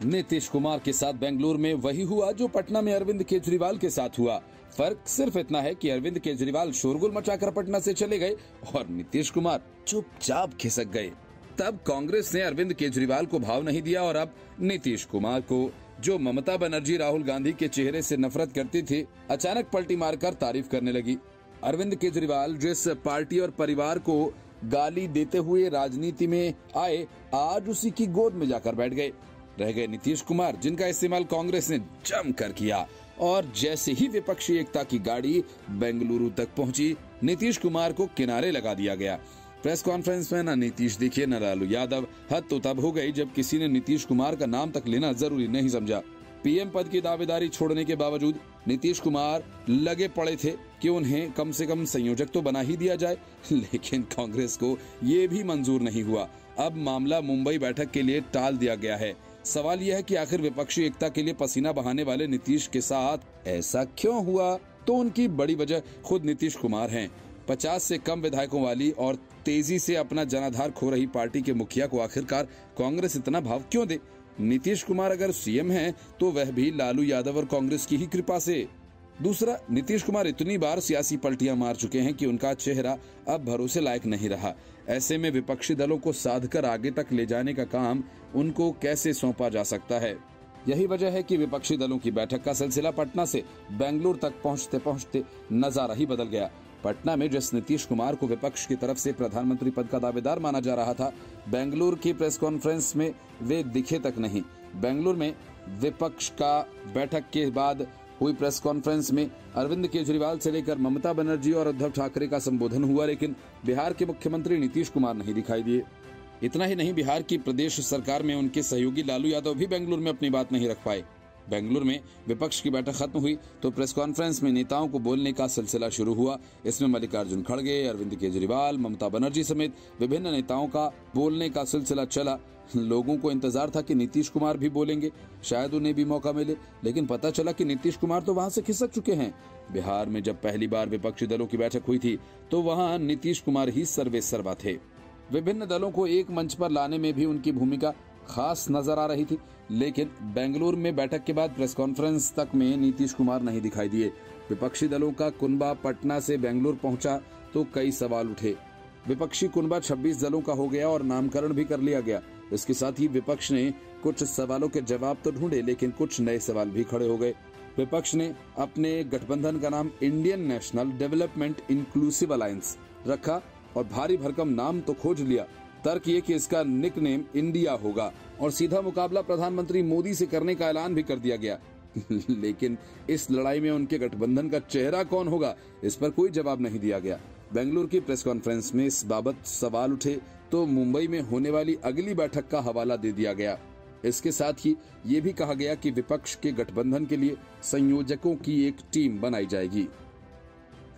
नीतीश कुमार के साथ बेंगलुरु में वही हुआ जो पटना में अरविंद केजरीवाल के साथ हुआ। फर्क सिर्फ इतना है कि अरविंद केजरीवाल शोरगुल मचाकर पटना से चले गए और नीतीश कुमार चुपचाप खिसक गए। तब कांग्रेस ने अरविंद केजरीवाल को भाव नहीं दिया और अब नीतीश कुमार को, जो ममता बनर्जी राहुल गांधी के चेहरे से नफरत करती थी, अचानक पलटी मारकर तारीफ करने लगी। अरविंद केजरीवाल जिस पार्टी और परिवार को गाली देते हुए राजनीति में आए, आज उसी की गोद में जाकर बैठ गए। रह गए नीतीश कुमार, जिनका इस्तेमाल कांग्रेस ने जमकर किया और जैसे ही विपक्षी एकता की गाड़ी बेंगलुरु तक पहुंची, नीतीश कुमार को किनारे लगा दिया गया। प्रेस कॉन्फ्रेंस में न नीतीश दिखे न लालू यादव। हद तो तब हो गई जब किसी ने नीतीश कुमार का नाम तक लेना जरूरी नहीं समझा। पीएम पद की दावेदारी छोड़ने के बावजूद नीतीश कुमार लगे पड़े थे कि उन्हें कम से कम संयोजक तो बना ही दिया जाए, लेकिन कांग्रेस को ये भी मंजूर नहीं हुआ। अब मामला मुंबई बैठक के लिए टाल दिया गया है। सवाल यह है कि आखिर विपक्षी एकता के लिए पसीना बहाने वाले नीतीश के साथ ऐसा क्यों हुआ? तो उनकी बड़ी वजह खुद नीतीश कुमार हैं। 50 से कम विधायकों वाली और तेजी से अपना जनाधार खो रही पार्टी के मुखिया को आखिरकार कांग्रेस इतना भाव क्यों दे? नीतीश कुमार अगर सीएम हैं तो वह भी लालू यादव और कांग्रेस की ही कृपा से। दूसरा, नीतीश कुमार इतनी बार सियासी पलटियां मार चुके हैं कि उनका चेहरा अब भरोसे लायक नहीं रहा। ऐसे में विपक्षी दलों को साधकर आगे तक ले जाने का काम उनको कैसे सौंपा जा सकता है? यही वजह है कि विपक्षी दलों की बैठक का सिलसिला पटना से बेंगलुरु तक पहुंचते पहुंचते नजारा ही बदल गया। पटना में जिस नीतीश कुमार को विपक्ष की तरफ से प्रधानमंत्री पद का दावेदार माना जा रहा था, बेंगलुरु की प्रेस कॉन्फ्रेंस में वे दिखे तक नहीं। बेंगलुरु में विपक्ष का बैठक के बाद हुई प्रेस कॉन्फ्रेंस में अरविंद केजरीवाल से लेकर ममता बनर्जी और उद्धव ठाकरे का संबोधन हुआ, लेकिन बिहार के मुख्यमंत्री नीतीश कुमार नहीं दिखाई दिए। इतना ही नहीं, बिहार की प्रदेश सरकार में उनके सहयोगी लालू यादव भी बेंगलुरु में अपनी बात नहीं रख पाए। बेंगलुरु में विपक्ष की बैठक खत्म हुई तो प्रेस कॉन्फ्रेंस में नेताओं को बोलने का सिलसिला शुरू हुआ। इसमें मल्लिकार्जुन खड़गे, अरविंद केजरीवाल, ममता बनर्जी समेत विभिन्न नेताओं का बोलने का सिलसिला चला। लोगों को इंतजार था कि नीतीश कुमार भी बोलेंगे, शायद उन्हें भी मौका मिले, लेकिन पता चला कि नीतीश कुमार तो वहां से खिसक चुके हैं। बिहार में जब पहली बार विपक्षी दलों की बैठक हुई थी तो वहां नीतीश कुमार ही सर्वेसर्वा थे। विभिन्न दलों को एक मंच पर लाने में भी उनकी भूमिका खास नजर आ रही थी, लेकिन बेंगलुरु में बैठक के बाद प्रेस कॉन्फ्रेंस तक में नीतीश कुमार नहीं दिखाई दिए। विपक्षी दलों का कुनबा पटना से बेंगलुरु पहुंचा तो कई सवाल उठे। विपक्षी कुनबा 26 दलों का हो गया और नामकरण भी कर लिया गया। इसके साथ ही विपक्ष ने कुछ सवालों के जवाब तो ढूंढे, लेकिन कुछ नए सवाल भी खड़े हो गए। विपक्ष ने अपने गठबंधन का नाम Indian national development inclusive alliance रखा और भारी भरकम नाम तो खोज लिया। तर्क ये कि इसका निकनेम इंडिया होगा और सीधा मुकाबला प्रधानमंत्री मोदी से करने का ऐलान भी कर दिया गया। लेकिन इस लड़ाई में उनके गठबंधन का चेहरा कौन होगा, इस पर कोई जवाब नहीं दिया गया। बेंगलुरु की प्रेस कॉन्फ्रेंस में इस बाबत सवाल उठे तो मुंबई में होने वाली अगली बैठक का हवाला दे दिया गया। इसके साथ ही ये भी कहा गया कि विपक्ष के गठबंधन के लिए संयोजकों की एक टीम बनाई जाएगी।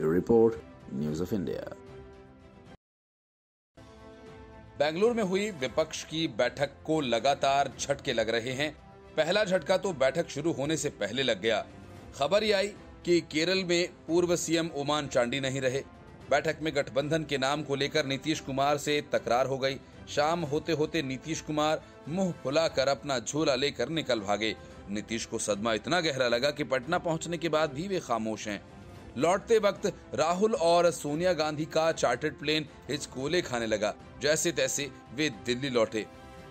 Report news of India. Bengaluru में हुई विपक्ष की बैठक को लगातार झटके लग रहे हैं। पहला झटका तो बैठक शुरू होने से पहले लग गया। खबर ये आई कि केरल में पूर्व सीएम ओमान चांडी नहीं रहे। बैठक में गठबंधन के नाम को लेकर नीतीश कुमार से तकरार हो गई। शाम होते होते नीतीश कुमार मुंह फुलाकर अपना झोला लेकर निकल भागे। नीतीश को सदमा इतना गहरा लगा कि पटना पहुंचने के बाद भी वे खामोश हैं। लौटते वक्त राहुल और सोनिया गांधी का चार्टर्ड प्लेन हिचकोले खाने लगा। जैसे तैसे वे दिल्ली लौटे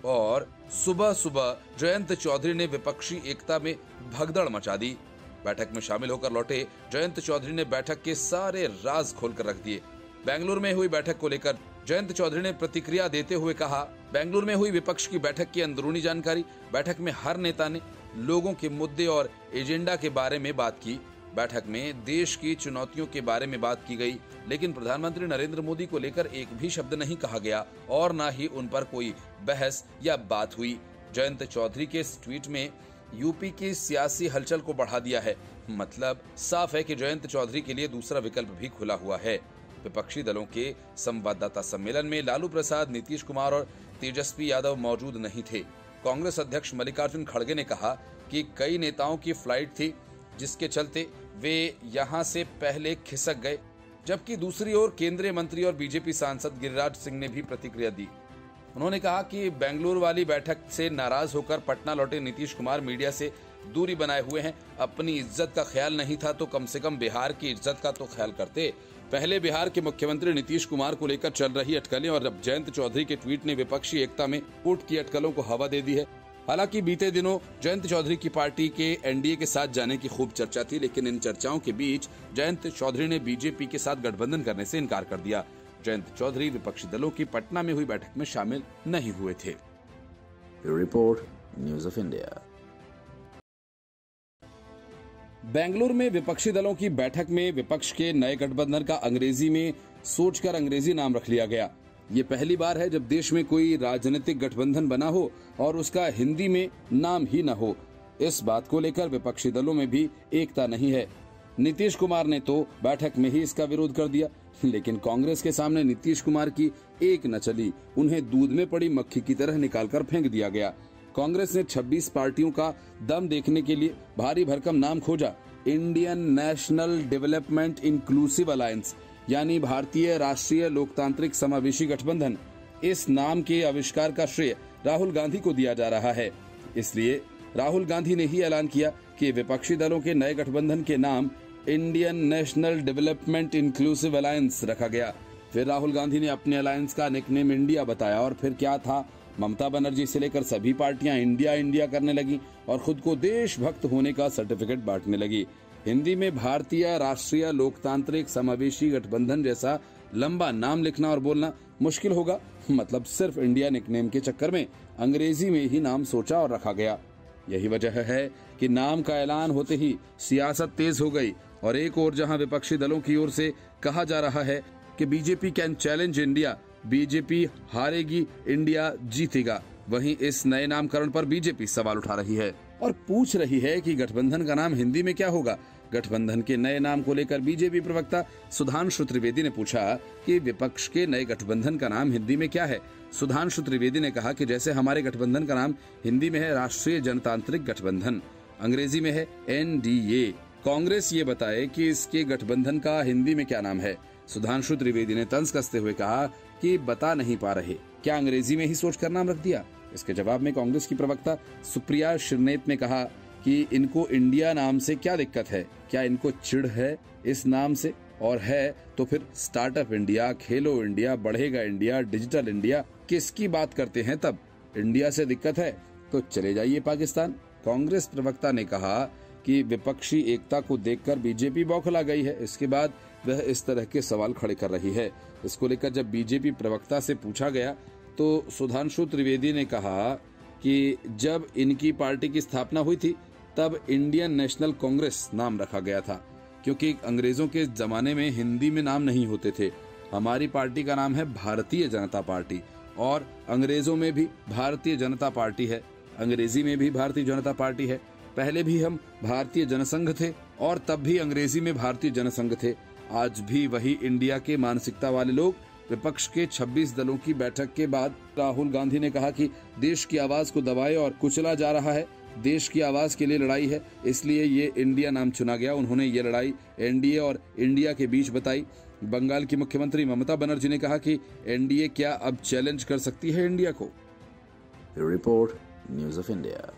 और सुबह सुबह जयंत चौधरी ने विपक्षी एकता में भगदड़ मचा दी। बैठक में शामिल होकर लौटे जयंत चौधरी ने बैठक के सारे राज खोलकर रख दिए। बेंगलुरु में हुई बैठक को लेकर जयंत चौधरी ने प्रतिक्रिया देते हुए कहा, बेंगलुरु में हुई विपक्ष की बैठक की अंदरूनी जानकारी। बैठक में हर नेता ने लोगों के मुद्दे और एजेंडा के बारे में बात की। बैठक में देश की चुनौतियों के बारे में बात की गई, लेकिन प्रधानमंत्री नरेंद्र मोदी को लेकर एक भी शब्द नहीं कहा गया और न ही उन पर कोई बहस या बात हुई। जयंत चौधरी के इस ट्वीट में यूपी की सियासी हलचल को बढ़ा दिया है। मतलब साफ है कि जयंत चौधरी के लिए दूसरा विकल्प भी खुला हुआ है। विपक्षी दलों के संवाददाता सम्मेलन में लालू प्रसाद, नीतीश कुमार और तेजस्वी यादव मौजूद नहीं थे। कांग्रेस अध्यक्ष मल्लिकार्जुन खड़गे ने कहा कि कई नेताओं की फ्लाइट थी जिसके चलते वे यहां से पहले खिसक गए, जबकि दूसरी ओर केंद्रीय मंत्री और बीजेपी सांसद गिरिराज सिंह ने भी प्रतिक्रिया दी। उन्होंने कहा कि बेंगलुरु वाली बैठक से नाराज होकर पटना लौटे नीतीश कुमार मीडिया से दूरी बनाए हुए हैं। अपनी इज्जत का ख्याल नहीं था तो कम से कम बिहार की इज्जत का तो ख्याल करते। पहले बिहार के मुख्यमंत्री नीतीश कुमार को लेकर चल रही अटकलें और अब जयंत चौधरी के ट्वीट ने विपक्षी एकता में फूट की अटकलों को हवा दे दी है। हालांकि बीते दिनों जयंत चौधरी की पार्टी के एनडीए के साथ जाने की खूब चर्चा थी, लेकिन इन चर्चाओं के बीच जयंत चौधरी ने बीजेपी के साथ गठबंधन करने से इनकार कर दिया। जयंत चौधरी विपक्षी दलों की पटना में हुई बैठक में शामिल नहीं हुए थे। Report news of India. Bengaluru में विपक्षी दलों की बैठक में विपक्ष के नए गठबंधन का अंग्रेजी में सोचकर अंग्रेजी नाम रख लिया गया। ये पहली बार है जब देश में कोई राजनीतिक गठबंधन बना हो और उसका हिंदी में नाम ही न हो। इस बात को लेकर विपक्षी दलों में भी एकता नहीं है। नीतीश कुमार ने तो बैठक में ही इसका विरोध कर दिया, लेकिन कांग्रेस के सामने नीतीश कुमार की एक न चली। उन्हें दूध में पड़ी मक्खी की तरह निकालकर फेंक दिया गया। कांग्रेस ने 26 पार्टियों का दम देखने के लिए भारी भरकम नाम खोजा, Indian national development inclusive alliance, यानी भारतीय राष्ट्रीय लोकतांत्रिक समावेशी गठबंधन। इस नाम के आविष्कार का श्रेय राहुल गांधी को दिया जा रहा है। इसलिए राहुल गांधी ने ही ऐलान किया कि विपक्षी दलों के नए गठबंधन के नाम Indian national development inclusive alliance रखा गया। फिर राहुल गांधी ने अपने अलायंस का निकनेम इंडिया बताया और फिर क्या था, ममता बनर्जी से लेकर सभी पार्टियां इंडिया इंडिया करने लगी और खुद को देशभक्त होने का सर्टिफिकेट बांटने लगी। हिंदी में भारतीय राष्ट्रीय लोकतांत्रिक समावेशी गठबंधन जैसा लंबा नाम लिखना और बोलना मुश्किल होगा, मतलब सिर्फ इंडिया निकनेम के चक्कर में अंग्रेजी में ही नाम सोचा और रखा गया। यही वजह है कि नाम का ऐलान होते ही सियासत तेज हो गई और एक ओर जहां विपक्षी दलों की ओर से कहा जा रहा है कि BJP can challenge India, BJP हारेगी, इंडिया जीतेगा, वहीं इस नए नामकरण पर बीजेपी सवाल उठा रही है और पूछ रही है कि गठबंधन का नाम हिंदी में क्या होगा। गठबंधन के नए नाम को लेकर बीजेपी प्रवक्ता सुधांशु त्रिवेदी ने पूछा कि विपक्ष के नए गठबंधन का नाम हिंदी में क्या है। सुधांशु त्रिवेदी ने कहा कि जैसे हमारे गठबंधन का नाम हिंदी में है राष्ट्रीय जनतांत्रिक गठबंधन, अंग्रेजी में है एनडीए, कांग्रेस ये बताए कि इसके गठबंधन का हिंदी में क्या नाम है। सुधांशु त्रिवेदी ने तंज कसते हुए कहा कि बता नहीं पा रहे, क्या अंग्रेजी में ही सोचकर नाम रख दिया। इसके जवाब में कांग्रेस की प्रवक्ता सुप्रिया श्रीनेत ने कहा कि इनको इंडिया नाम से क्या दिक्कत है, क्या इनको चिढ़ है इस नाम से, और है तो फिर स्टार्टअप इंडिया, खेलो इंडिया, बढ़ेगा इंडिया, डिजिटल इंडिया, किसकी बात करते हैं तब। इंडिया से दिक्कत है तो चले जाइए पाकिस्तान। कांग्रेस प्रवक्ता ने कहा कि विपक्षी एकता को देखकर बीजेपी बौखला गई है। इसके बाद वह इस तरह के सवाल खड़े कर रही है। इसको लेकर जब बीजेपी प्रवक्ता से पूछा गया तो सुधांशु त्रिवेदी ने कहा कि जब इनकी पार्टी की स्थापना हुई थी तब इंडियन नेशनल कांग्रेस नाम रखा गया था, क्योंकि अंग्रेजों के जमाने में हिंदी में नाम नहीं होते थे। हमारी पार्टी का नाम है भारतीय जनता पार्टी और अंग्रेजों में भी भारतीय जनता पार्टी है, अंग्रेजी में भी भारतीय जनता पार्टी है। पहले भी हम भारतीय जनसंघ थे और तब भी अंग्रेजी में भारतीय जनसंघ थे। आज भी वही इंडिया के मानसिकता वाले लोग। विपक्ष के 26 दलों की बैठक के बाद राहुल गांधी ने कहा कि देश की आवाज को दबाए और कुचला जा रहा है। देश की आवाज के लिए लड़ाई है, इसलिए ये इंडिया नाम चुना गया। उन्होंने ये लड़ाई एनडीए और इंडिया के बीच बताई। बंगाल की मुख्यमंत्री ममता बनर्जी ने कहा कि एनडीए क्या अब चैलेंज कर सकती है इंडिया को। Report news of India.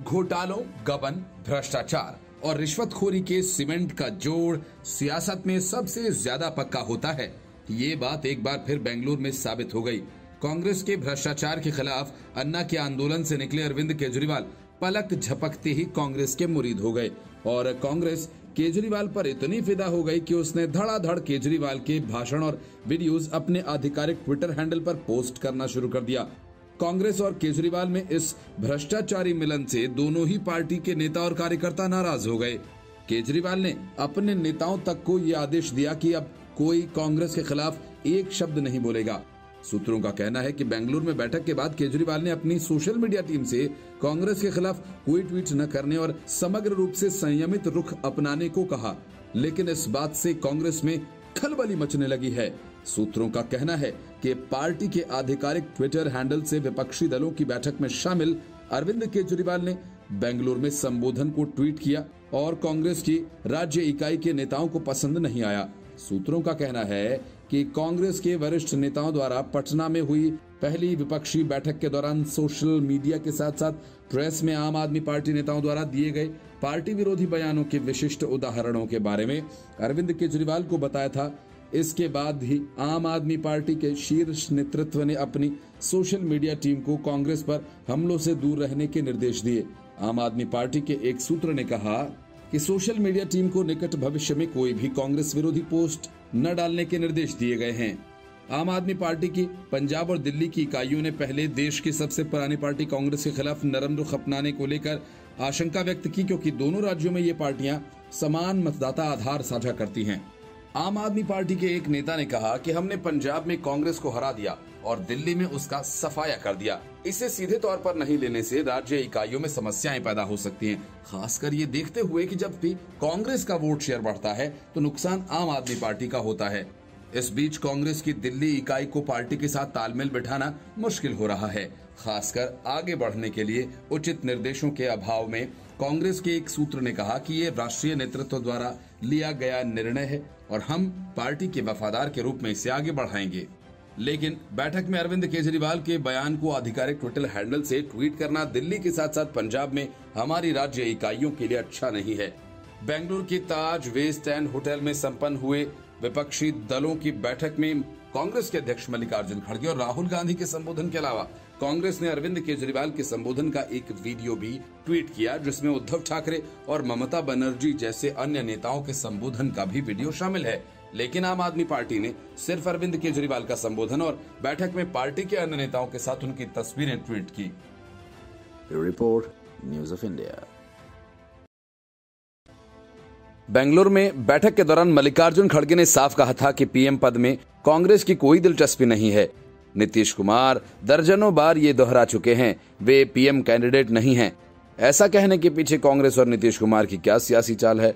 घोटालों, गबन, भ्रष्टाचार और रिश्वतखोरी के सीमेंट का जोड़ सियासत में सबसे ज्यादा पक्का होता है। ये बात एक बार फिर बेंगलुरु में साबित हो गई। कांग्रेस के भ्रष्टाचार के खिलाफ अन्ना के आंदोलन से निकले अरविंद केजरीवाल पलक झपकते ही कांग्रेस के मुरीद हो गए और कांग्रेस केजरीवाल पर इतनी फिदा हो गई कि उसने धड़ाधड़ केजरीवाल के भाषण और वीडियोस अपने आधिकारिक ट्विटर हैंडल पर पोस्ट करना शुरू कर दिया। कांग्रेस और केजरीवाल में इस भ्रष्टाचारी मिलन से दोनों ही पार्टी के नेता और कार्यकर्ता नाराज हो गए। केजरीवाल ने अपने नेताओं तक को ये आदेश दिया कि अब कोई कांग्रेस के खिलाफ एक शब्द नहीं बोलेगा। सूत्रों का कहना है कि बेंगलुरु में बैठक के बाद केजरीवाल ने अपनी सोशल मीडिया टीम से कांग्रेस के खिलाफ कोई ट्वीट न करने और समग्र रूप से संयमित रुख अपनाने को कहा, लेकिन इस बात से कांग्रेस में खलबली मचने लगी है। सूत्रों का कहना है कि पार्टी के आधिकारिक ट्विटर हैंडल से विपक्षी दलों की बैठक में शामिल अरविंद केजरीवाल ने बेंगलुरु में संबोधन को ट्वीट किया और कांग्रेस की राज्य इकाई के नेताओं को पसंद नहीं आया। सूत्रों का कहना है कि कांग्रेस के वरिष्ठ नेताओं द्वारा पटना में हुई पहली विपक्षी बैठक के दौरान सोशल मीडिया के साथ साथ प्रेस में आम आदमी पार्टी नेताओं द्वारा दिए गए पार्टी विरोधी बयानों के विशिष्ट उदाहरणों के बारे में अरविंद केजरीवाल को बताया था। इसके बाद ही आम आदमी पार्टी के शीर्ष नेतृत्व ने अपनी सोशल मीडिया टीम को कांग्रेस पर हमलों से दूर रहने के निर्देश दिए। आम आदमी पार्टी के एक सूत्र ने कहा कि सोशल मीडिया टीम को निकट भविष्य में कोई भी कांग्रेस विरोधी पोस्ट न डालने के निर्देश दिए गए हैं। आम आदमी पार्टी की पंजाब और दिल्ली की इकाइयों ने पहले देश की सबसे पुरानी पार्टी कांग्रेस के खिलाफ नरम रुख अपनाने को लेकर आशंका व्यक्त की, क्योंकि दोनों राज्यों में ये पार्टियां समान मतदाता आधार साझा करती हैं। आम आदमी पार्टी के एक नेता ने कहा कि हमने पंजाब में कांग्रेस को हरा दिया और दिल्ली में उसका सफाया कर दिया। इसे सीधे तौर पर नहीं लेने से राज्य इकाइयों में समस्याएं पैदा हो सकती हैं, खासकर ये देखते हुए कि जब भी कांग्रेस का वोट शेयर बढ़ता है तो नुकसान आम आदमी पार्टी का होता है। इस बीच कांग्रेस की दिल्ली इकाई को पार्टी के साथ तालमेल बिठाना मुश्किल हो रहा है, खासकर आगे बढ़ने के लिए उचित निर्देशों के अभाव में। कांग्रेस के एक सूत्र ने कहा कि ये राष्ट्रीय नेतृत्व द्वारा लिया गया निर्णय है और हम पार्टी के वफादार के रूप में इसे आगे बढ़ाएंगे। लेकिन बैठक में अरविंद केजरीवाल के बयान को आधिकारिक ट्विटर हैंडल से ट्वीट करना दिल्ली के साथ साथ पंजाब में हमारी राज्य इकाइयों के लिए अच्छा नहीं है। बेंगलुरु के ताज वेस्ट एंड होटल में संपन्न हुए विपक्षी दलों की बैठक में कांग्रेस के अध्यक्ष मल्लिकार्जुन खड़गे और राहुल गांधी के संबोधन के अलावा कांग्रेस ने अरविंद केजरीवाल के संबोधन का एक वीडियो भी ट्वीट किया, जिसमें उद्धव ठाकरे और ममता बनर्जी जैसे अन्य नेताओं के संबोधन का भी वीडियो शामिल है। लेकिन आम आदमी पार्टी ने सिर्फ अरविंद केजरीवाल का संबोधन और बैठक में पार्टी के अन्य नेताओं के साथ उनकी तस्वीरें ट्वीट की। Report news of India. Bengaluru में बैठक के दौरान मल्लिकार्जुन खड़गे ने साफ कहा था कि पीएम पद में कांग्रेस की कोई दिलचस्पी नहीं है। नीतीश कुमार दर्जनों बार ये दोहरा चुके हैं, वे पीएम कैंडिडेट नहीं हैं। ऐसा कहने के पीछे कांग्रेस और नीतीश कुमार की क्या सियासी चाल है?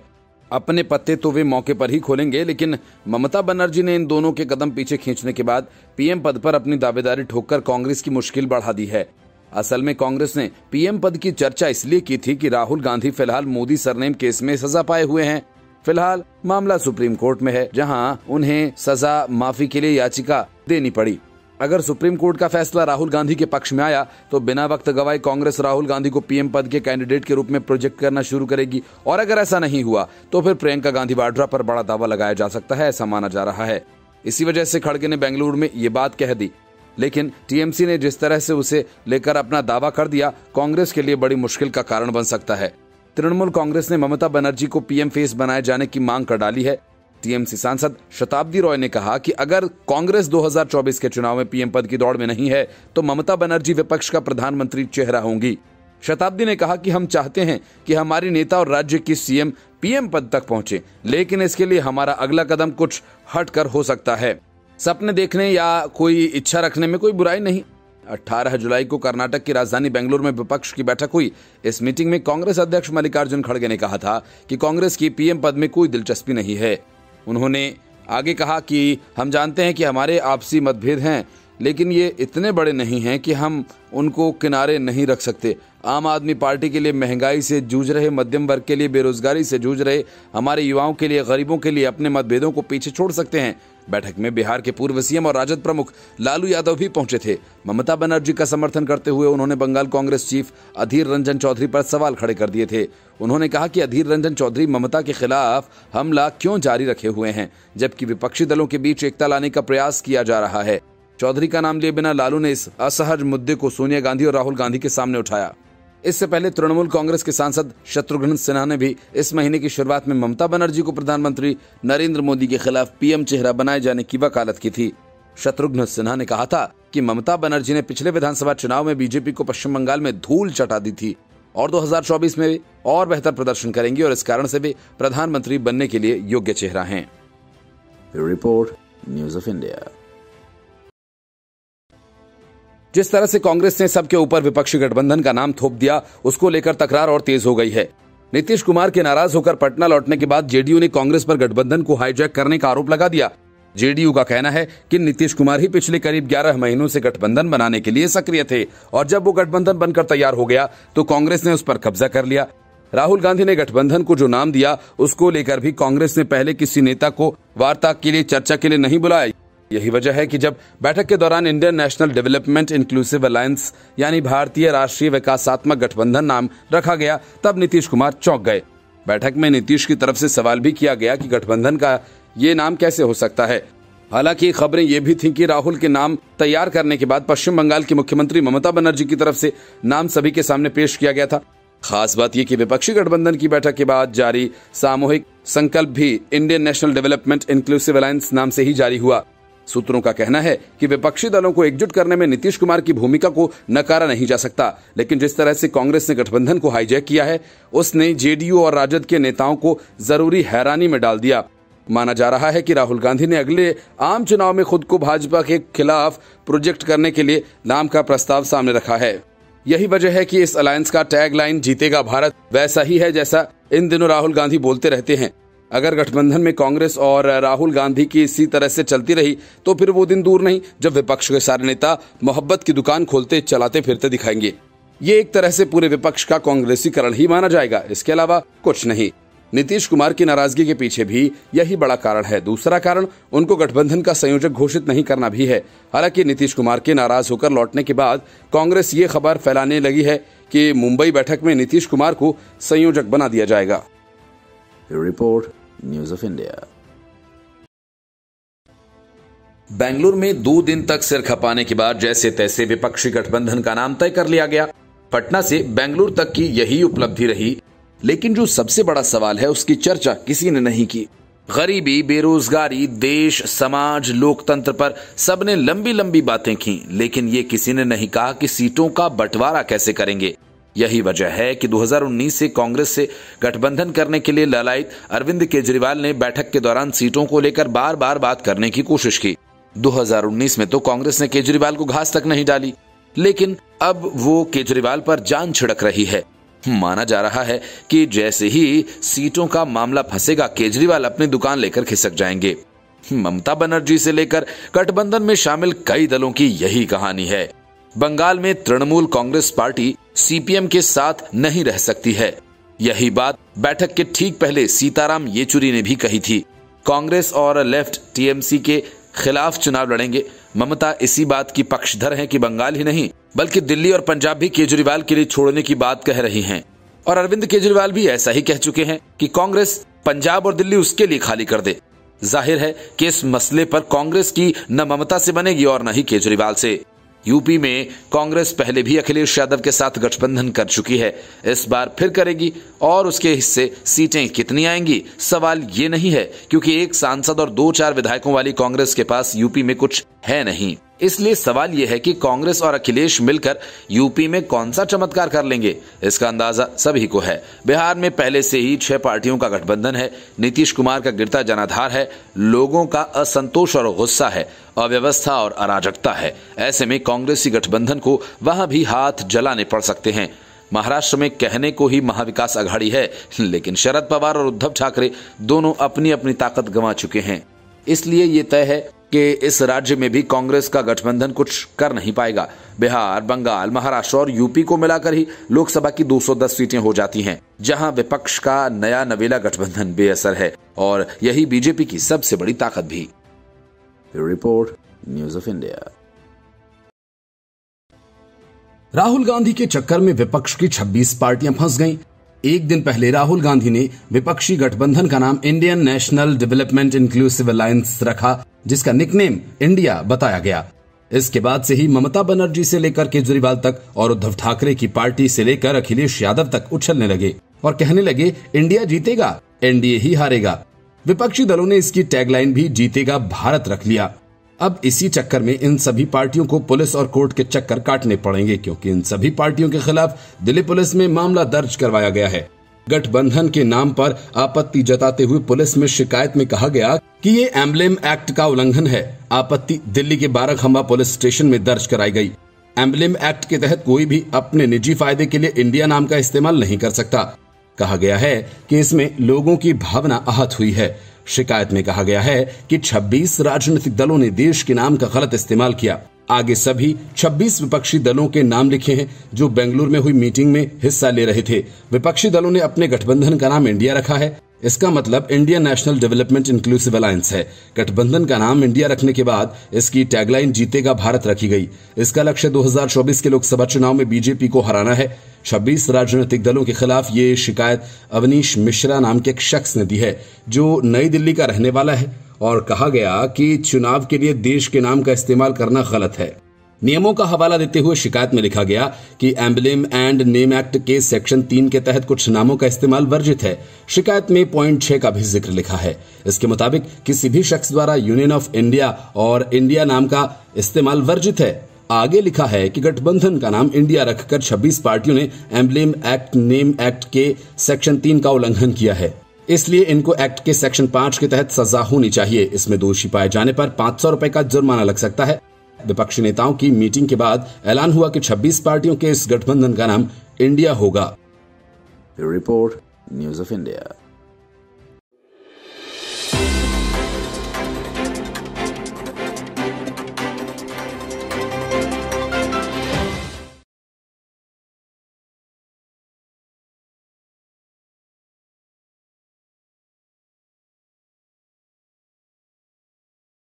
अपने पत्ते तो वे मौके पर ही खोलेंगे, लेकिन ममता बनर्जी ने इन दोनों के कदम पीछे खींचने के बाद पीएम पद पर अपनी दावेदारी ठोककर कांग्रेस की मुश्किल बढ़ा दी है। असल में कांग्रेस ने पीएम पद की चर्चा इसलिए की थी कि राहुल गांधी फिलहाल मोदी सरनेम केस में सजा पाए हुए हैं। फिलहाल मामला सुप्रीम कोर्ट में है, जहां उन्हें सजा माफी के लिए याचिका देनी पड़ी। अगर सुप्रीम कोर्ट का फैसला राहुल गांधी के पक्ष में आया तो बिना वक्त गवाए कांग्रेस राहुल गांधी को पीएम पद के कैंडिडेट के रूप में प्रोजेक्ट करना शुरू करेगी, और अगर ऐसा नहीं हुआ तो फिर प्रियंका गांधी वाड्रा पर बड़ा दावा लगाया जा सकता है, ऐसा माना जा रहा है। इसी वजह से खड़गे ने बेंगलुरु में ये बात कह दी, लेकिन टीएमसी ने जिस तरह से उसे लेकर अपना दावा कर दिया, कांग्रेस के लिए बड़ी मुश्किल का कारण बन सकता है। तृणमूल कांग्रेस ने ममता बनर्जी को पीएम फेस बनाए जाने की मांग कर डाली है। टीएमसी सांसद शताब्दी रॉय ने कहा कि अगर कांग्रेस 2024 के चुनाव में पीएम पद की दौड़ में नहीं है तो ममता बनर्जी विपक्ष का प्रधानमंत्री चेहरा होंगी। शताब्दी ने कहा कि हम चाहते हैं कि हमारी नेता और राज्य की सीएम पीएम पद तक पहुंचे, लेकिन इसके लिए हमारा अगला कदम कुछ हटकर हो सकता है। सपने देखने या कोई इच्छा रखने में कोई बुराई नहीं। 18 जुलाई को कर्नाटक की राजधानी बेंगलुरु में विपक्ष की बैठक हुई। इस मीटिंग में कांग्रेस अध्यक्ष मल्लिकार्जुन खड़गे ने कहा था कि कांग्रेस की पीएम पद में कोई दिलचस्पी नहीं है। उन्होंने आगे कहा कि हम जानते हैं कि हमारे आपसी मतभेद हैं, लेकिन ये इतने बड़े नहीं हैं कि हम उनको किनारे नहीं रख सकते। आम आदमी पार्टी के लिए महंगाई से जूझ रहे, मध्यम वर्ग के लिए बेरोजगारी से जूझ रहे, हमारे युवाओं के लिए, गरीबों के लिए अपने मतभेदों को पीछे छोड़ सकते हैं। बैठक में बिहार के पूर्व सीएम और राजद प्रमुख लालू यादव भी पहुंचे थे। ममता बनर्जी का समर्थन करते हुए उन्होंने बंगाल कांग्रेस चीफ अधीर रंजन चौधरी पर सवाल खड़े कर दिए थे। उन्होंने कहा कि अधीर रंजन चौधरी ममता के खिलाफ हमला क्यों जारी रखे हुए हैं, जबकि विपक्षी दलों के बीच एकता लाने का प्रयास किया जा रहा है। चौधरी का नाम लिए बिना लालू ने इस असहज मुद्दे को सोनिया गांधी और राहुल गांधी के सामने उठाया। इससे पहले तृणमूल कांग्रेस के सांसद शत्रुघ्न सिन्हा ने भी इस महीने की शुरुआत में ममता बनर्जी को प्रधानमंत्री नरेंद्र मोदी के खिलाफ पीएम चेहरा बनाए जाने की वकालत की थी। शत्रुघ्न सिन्हा ने कहा था कि ममता बनर्जी ने पिछले विधानसभा चुनाव में बीजेपी को पश्चिम बंगाल में धूल चटा दी थी और 2024 में और बेहतर प्रदर्शन करेंगे और इस कारण से वे प्रधानमंत्री बनने के लिए योग्य चेहरा हैं। Report news of India. जिस तरह से कांग्रेस ने सबके ऊपर विपक्षी गठबंधन का नाम थोप दिया, उसको लेकर तकरार और तेज हो गई है। नीतीश कुमार के नाराज होकर पटना लौटने के बाद जेडीयू ने कांग्रेस पर गठबंधन को हाईजैक करने का आरोप लगा दिया। जेडीयू का कहना है कि नीतीश कुमार ही पिछले करीब 11 महीनों से गठबंधन बनाने के लिए सक्रिय थे और जब वो गठबंधन बनकर तैयार हो गया तो कांग्रेस ने उस पर कब्जा कर लिया। राहुल गांधी ने गठबंधन को जो नाम दिया उसको लेकर भी कांग्रेस ने पहले किसी नेता को वार्ता के लिए, चर्चा के लिए नहीं बुलाया। यही वजह है कि जब बैठक के दौरान Indian national development inclusive alliance यानी भारतीय राष्ट्रीय विकासात्मक गठबंधन नाम रखा गया, तब नीतीश कुमार चौंक गए। बैठक में नीतीश की तरफ से सवाल भी किया गया कि गठबंधन का ये नाम कैसे हो सकता है। हालांकि खबरें ये भी थीं कि राहुल के नाम तैयार करने के बाद पश्चिम बंगाल की मुख्यमंत्री ममता बनर्जी की तरफ से नाम सभी के सामने पेश किया गया था। खास बात यह कि विपक्षी गठबंधन की बैठक के बाद जारी सामूहिक संकल्प भी Indian national development inclusive alliance नाम से ही जारी हुआ। सूत्रों का कहना है कि विपक्षी दलों को एकजुट करने में नीतीश कुमार की भूमिका को नकारा नहीं जा सकता, लेकिन जिस तरह से कांग्रेस ने गठबंधन को हाईजैक किया है, उसने जेडीयू और राजद के नेताओं को जरूरी हैरानी में डाल दिया। माना जा रहा है कि राहुल गांधी ने अगले आम चुनाव में खुद को भाजपा के खिलाफ प्रोजेक्ट करने के लिए नाम का प्रस्ताव सामने रखा है। यही वजह है कि इस अलायंस का टैगलाइन जीतेगा भारत वैसा ही है जैसा इन दिनों राहुल गांधी बोलते रहते हैं। अगर गठबंधन में कांग्रेस और राहुल गांधी की इसी तरह से चलती रही तो फिर वो दिन दूर नहीं जब विपक्ष के सारे नेता मोहब्बत की दुकान खोलते चलाते फिरते दिखाएंगे। ये एक तरह से पूरे विपक्ष का कांग्रेसीकरण ही माना जाएगा, इसके अलावा कुछ नहीं। नीतीश कुमार की नाराजगी के पीछे भी यही बड़ा कारण है। दूसरा कारण उनको गठबंधन का संयोजक घोषित नहीं करना भी है। हालांकि नीतीश कुमार के नाराज होकर लौटने के बाद कांग्रेस ये खबर फैलाने लगी है कि मुंबई बैठक में नीतीश कुमार को संयोजक बना दिया जाएगा। Report news of India. Bengaluru में 2 दिन तक सिर खपाने के बाद जैसे तैसे विपक्षी गठबंधन का नाम तय कर लिया गया। पटना से बेंगलुरु तक की यही उपलब्धि रही, लेकिन जो सबसे बड़ा सवाल है उसकी चर्चा किसी ने नहीं की। गरीबी, बेरोजगारी, देश, समाज, लोकतंत्र पर सबने लंबी लंबी बातें की, लेकिन ये किसी ने नहीं कहा कि सीटों का बंटवारा कैसे करेंगे। यही वजह है कि 2019 से कांग्रेस से गठबंधन करने के लिए लालायित अरविंद केजरीवाल ने बैठक के दौरान सीटों को लेकर बार बार बात करने की कोशिश की। 2019 में तो कांग्रेस ने केजरीवाल को घास तक नहीं डाली, लेकिन अब वो केजरीवाल पर जान छिड़क रही है। माना जा रहा है कि जैसे ही सीटों का मामला फंसेगा, केजरीवाल अपनी दुकान लेकर खिसक जाएंगे। ममता बनर्जी से लेकर गठबंधन में शामिल कई दलों की यही कहानी है। बंगाल में तृणमूल कांग्रेस पार्टी सीपीएम के साथ नहीं रह सकती है। यही बात बैठक के ठीक पहले सीताराम येचुरी ने भी कही थी। कांग्रेस और लेफ्ट टीएमसी के खिलाफ चुनाव लड़ेंगे। ममता इसी बात की पक्षधर हैं कि बंगाल ही नहीं बल्कि दिल्ली और पंजाब भी केजरीवाल के लिए छोड़ने की बात कह रही हैं। और अरविंद केजरीवाल भी ऐसा ही कह चुके हैं कि कांग्रेस पंजाब और दिल्ली उसके लिए खाली कर दे। जाहिर है कि इस मसले पर कांग्रेस की न ममता से बनेगी और न ही केजरीवाल से। यूपी में कांग्रेस पहले भी अखिलेश यादव के साथ गठबंधन कर चुकी है, इस बार फिर करेगी। और उसके हिस्से सीटें कितनी आएंगी, सवाल ये नहीं है, क्योंकि एक सांसद और 2-4 विधायकों वाली कांग्रेस के पास यूपी में कुछ है नहीं। इसलिए सवाल यह है कि कांग्रेस और अखिलेश मिलकर यूपी में कौन सा चमत्कार कर लेंगे, इसका अंदाजा सभी को है। बिहार में पहले से ही 6 पार्टियों का गठबंधन है। नीतीश कुमार का गिरता जनाधार है, लोगों का असंतोष और गुस्सा है, अव्यवस्था और अराजकता है। ऐसे में कांग्रेसी गठबंधन को वहां भी हाथ जलाने पड़ सकते हैं। महाराष्ट्र में कहने को ही महाविकास अघाड़ी है, लेकिन शरद पवार और उद्धव ठाकरे दोनों अपनी अपनी ताकत गंवा चुके हैं। इसलिए ये तय है कि इस राज्य में भी कांग्रेस का गठबंधन कुछ कर नहीं पाएगा। बिहार, बंगाल, महाराष्ट्र और यूपी को मिलाकर ही लोकसभा की 210 सीटें हो जाती हैं, जहां विपक्ष का नया नवेला गठबंधन बेअसर है। और यही बीजेपी की सबसे बड़ी ताकत भी। Report news of India. Rahul Gandhi के चक्कर में विपक्ष की 26 पार्टियां फंस गईं। एक दिन पहले राहुल गांधी ने विपक्षी गठबंधन का नाम Indian national development inclusive alliance रखा, जिसका निकनेम इंडिया बताया गया। इसके बाद से ही ममता बनर्जी से लेकर केजरीवाल तक और उद्धव ठाकरे की पार्टी से लेकर अखिलेश यादव तक उछलने लगे और कहने लगे, इंडिया जीतेगा, एनडीए ही हारेगा। विपक्षी दलों ने इसकी टैगलाइन भी जीतेगा भारत रख लिया। अब इसी चक्कर में इन सभी पार्टियों को पुलिस और कोर्ट के चक्कर काटने पड़ेंगे, क्योंकि इन सभी पार्टियों के खिलाफ दिल्ली पुलिस में मामला दर्ज करवाया गया है। गठबंधन के नाम पर आपत्ति जताते हुए पुलिस में शिकायत में कहा गया कि ये एम्बलेम एक्ट का उल्लंघन है। आपत्ति दिल्ली के बाराखंबा पुलिस स्टेशन में दर्ज कराई गई। एम्बलेम एक्ट के तहत कोई भी अपने निजी फायदे के लिए इंडिया नाम का इस्तेमाल नहीं कर सकता। कहा गया है कि इसमें लोगों की भावना आहत हुई है। शिकायत में कहा गया है कि 26 राजनीतिक दलों ने देश के नाम का गलत इस्तेमाल किया। आगे सभी 26 विपक्षी दलों के नाम लिखे हैं जो बेंगलुरु में हुई मीटिंग में हिस्सा ले रहे थे। विपक्षी दलों ने अपने गठबंधन का नाम इंडिया रखा है। इसका मतलब Indian national development inclusive alliance है। गठबंधन का नाम इंडिया रखने के बाद इसकी टैगलाइन जीतेगा भारत रखी गई। इसका लक्ष्य 2024 के लोकसभा चुनाव में बीजेपी को हराना है। 26 राजनीतिक दलों के खिलाफ ये शिकायत अवनीश मिश्रा नाम के एक शख्स ने दी है जो नई दिल्ली का रहने वाला है, और कहा गया कि चुनाव के लिए देश के नाम का इस्तेमाल करना गलत है। नियमों का हवाला देते हुए शिकायत में लिखा गया कि एम्बलेम एंड नेम एक्ट के सेक्शन 3 के तहत कुछ नामों का इस्तेमाल वर्जित है। शिकायत में पॉइंट 6 का भी जिक्र लिखा है। इसके मुताबिक किसी भी शख्स द्वारा यूनियन ऑफ इंडिया और इंडिया नाम का इस्तेमाल वर्जित है। आगे लिखा है कि गठबंधन का नाम इंडिया रखकर 26 पार्टियों ने एम्बलेम एक्ट नेम एक्ट के सेक्शन 3 का उल्लंघन किया है, इसलिए इनको एक्ट के सेक्शन 5 के तहत सजा होनी चाहिए। इसमें दोषी पाए जाने पर 500 रुपए का जुर्माना लग सकता है। विपक्षी नेताओं की मीटिंग के बाद ऐलान हुआ कि 26 पार्टियों के इस गठबंधन का नाम इंडिया होगा। Report news of India.